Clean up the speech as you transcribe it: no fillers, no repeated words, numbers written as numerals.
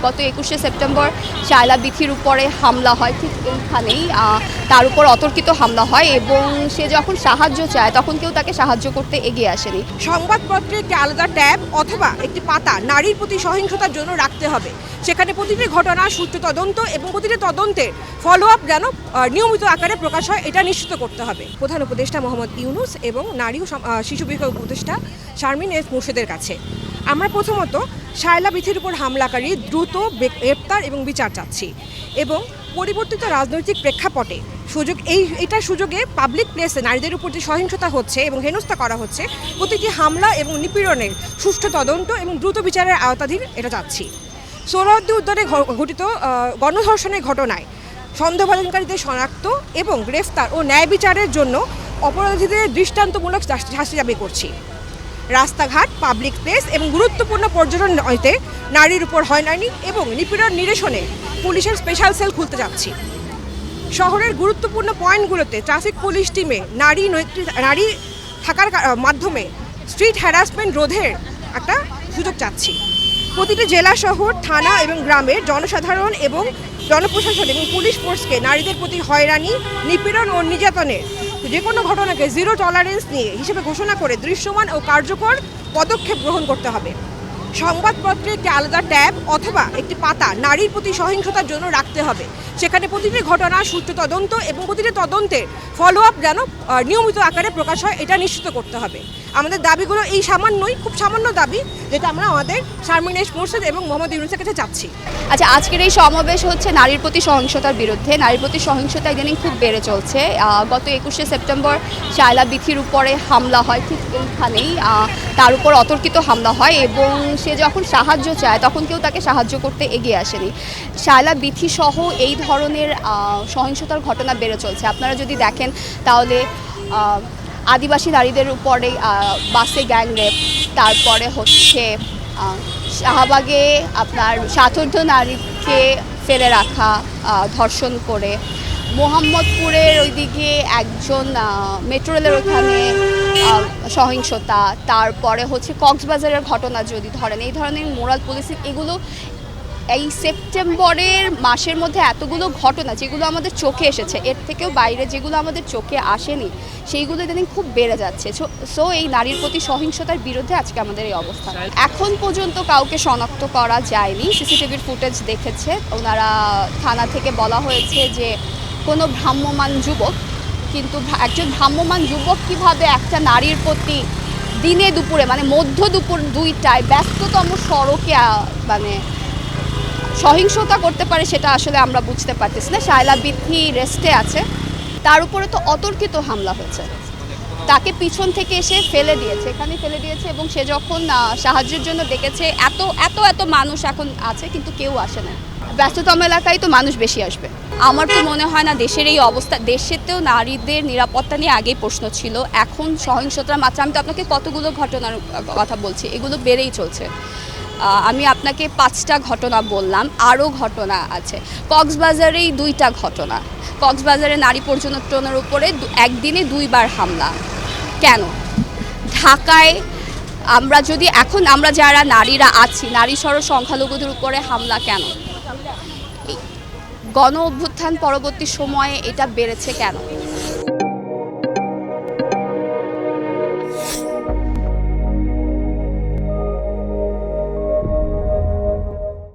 গত ২১শে সেপ্টেম্বর শায়লা বিথির উপরে হামলা হয়, ঠিক এইখানেই তার উপর অতর্কিত হামলা হয় এবং সে যখন সাহায্য চায় তখন কেউ তাকে সাহায্য করতে এগিয়ে আসেনি। সংবাদপত্রে একটি আলাদা ট্যাব অথবা একটি পাতা নারীর প্রতি সহিংসতার জন্য রাখতে হবে। সেখানে প্রতিটি ঘটনা সুষ্ঠু তদন্ত এবং প্রতিটি তদন্তের ফলো আপ যেন নিয়মিত আকারে প্রকাশ হয়, এটা নিশ্চিত করতে হবে প্রধান উপদেষ্টা মোহাম্মদ ইউনূস এবং নারী ও শিশু বিষয়ক উপদেষ্টা শারমিন এফ মুর্শেদের কাছে। আমরা প্রথমত শায়লা বিথির উপর হামলাকারী দ্রুত গ্রেপ্তার এবং বিচার চাচ্ছি এবং পরিবর্তিত রাজনৈতিক প্রেক্ষাপটে এটার সুযোগে পাবলিক প্লেসে নারীদের উপর যে সহিংসতা হচ্ছে এবং হেনস্থা করা হচ্ছে, প্রতিটি হামলা এবং নিপীড়নের সুষ্ঠু তদন্ত এবং দ্রুত বিচারের আওতাধীন এটা চাচ্ছি। সোহরাওয়ার্দী উদ্যানে ঘটিত গণধর্ষণের ঘটনায় সন্দেহভাজনকারীদের শনাক্ত এবং গ্রেফতার ও ন্যায় বিচারের জন্য অপরাধীদের দৃষ্টান্তমূলক শাস্তি দাবি করছি। রাস্তাঘাট, পাবলিক প্লেস এবং গুরুত্বপূর্ণ পর্যটন নয়তে নারীর উপর হয়রানি এবং নিপীড়ন নিরসনে পুলিশের স্পেশাল সেল খুলতে যাচ্ছি। শহরের গুরুত্বপূর্ণ পয়েন্টগুলোতে ট্রাফিক পুলিশ টিমে নারী থাকার মাধ্যমে স্ট্রিট হ্যারাসমেন্ট রোধের একটা সুযোগ চাচ্ছি। প্রতিটি জেলা, শহর, থানা এবং গ্রামের জনসাধারণ এবং জনপ্রশাসন এবং পুলিশ ফোর্সকে নারীদের প্রতি হয়রানি, নিপীড়ন ও নির্যাতনের যে কোনো ঘটনাকে জিরো টলারেন্স নিয়ে হিসেবে ঘোষণা করে দৃশ্যমান ও কার্যকর পদক্ষেপ গ্রহণ করতে হবে। সংবাদপত্রে একটি আলাদা ট্যাব অথবা একটি পাতা নারীর প্রতি সহিংসতার জন্য রাখতে হবে। সেখানে প্রতিটি ঘটনা সুষ্ঠু তদন্ত এবং প্রতিটি তদন্তের ফলো আপ যেন নিয়মিত আকারে প্রকাশ হয়, এটা নিশ্চিত করতে হবে। আমাদের দাবিগুলো এই সামান্যই, খুব সামান্য দাবি, যেটা আমরা আমাদের শারমিন এফ মুর্শেদ এবং মোহাম্মদ ইউনূসের কাছে চাচ্ছি। আচ্ছা, আজকের এই সমাবেশ হচ্ছে নারীর প্রতি সহিংসতার বিরুদ্ধে। নারীর প্রতি সহিংসতা ইদানিং খুব বেড়ে চলছে। গত ২১শে সেপ্টেম্বর শায়লা বিথির উপরে হামলা হয়, ঠিক এইখানেই তার উপর অতর্কিত হামলা হয় এবং সে যখন সাহায্য চায় তখন কেউ তাকে সাহায্য করতে এগিয়ে আসেনি। শায়লা বিথি সহ এই ধরনের সহিংসতার ঘটনা বেড়ে চলছে। আপনারা যদি দেখেন তাহলে আদিবাসী নারীদের উপরে বাসে গ্যাং রেপ, তারপরে হচ্ছে শাহবাগে আপনার সাথর্ধ নারীকে ফেলে রাখা, ধর্ষণ করে, মোহাম্মদপুরের ওইদিকে একজন মেট্রো রেলের ওখানে সহিংসতা, তারপরে হচ্ছে কক্সবাজারের ঘটনা যদি ধরেন, এই ধরনের মোরাল পুলিশিং, এগুলো এই সেপ্টেম্বরের মাসের মধ্যে এতগুলো ঘটনা যেগুলো আমাদের চোখে এসেছে, এর থেকেও বাইরে যেগুলো আমাদের চোখে আসেনি সেইগুলো ইদানিং খুব বেড়ে যাচ্ছে। সো এই নারীর প্রতি সহিংসতার বিরুদ্ধে আজকে আমাদের এই অবস্থান। এখন পর্যন্ত কাউকে শনাক্ত করা যায়নি। সিসিটিভির ফুটেজ দেখেছে ওনারা, থানা থেকে বলা হয়েছে যে কোনো ভ্রাম্যমাণ যুবক, কিন্তু একজন ভ্রাম্যমাণ যুবক কীভাবে একটা নারীর প্রতি দিনে দুপুরে মানে মধ্য দুপুর ২টায় ব্যস্ততম সড়কে মানে সহিংসতা করতে পারে, সেটা আসলে আমরা বুঝতে পারতেছি না। শায়লা বিথি রেস্টে আছে, তার উপরে তো অতর্কিত হামলা হয়েছে, তাকে পিছন থেকে এসে ফেলে দিয়েছে, এখানে ফেলে দিয়েছে এবং সে যখন সাহায্যের জন্য ডেকেছে, এত এত এত মানুষ এখন আছে কিন্তু কেউ আসে না। ব্যস্ততম এলাকায় তো মানুষ বেশি আসবে। আমার তো মনে হয় না দেশের এই অবস্থা, দেশেতেও নারীদের নিরাপত্তা নিয়ে আগেই প্রশ্ন ছিল, এখন সহিংসতার মাত্রা, আমি তো আপনাকে কতগুলো ঘটনার কথা বলছি, এগুলো বেড়েই চলছে। আমি আপনাকে 5টা ঘটনা বললাম, আরও ঘটনা আছে। কক্সবাজারেই 2টা ঘটনা, কক্সবাজারে নারী পর্যটনের উপরে একদিনে 2বার হামলা। কেন? ঢাকায় এখন আমরা যারা নারীরা আছি, নারী সহ সংখ্যালঘুদের উপরে হামলা কেন? গণ অভ্যুত্থান পরবর্তী সময়ে এটা বেড়েছে কেন?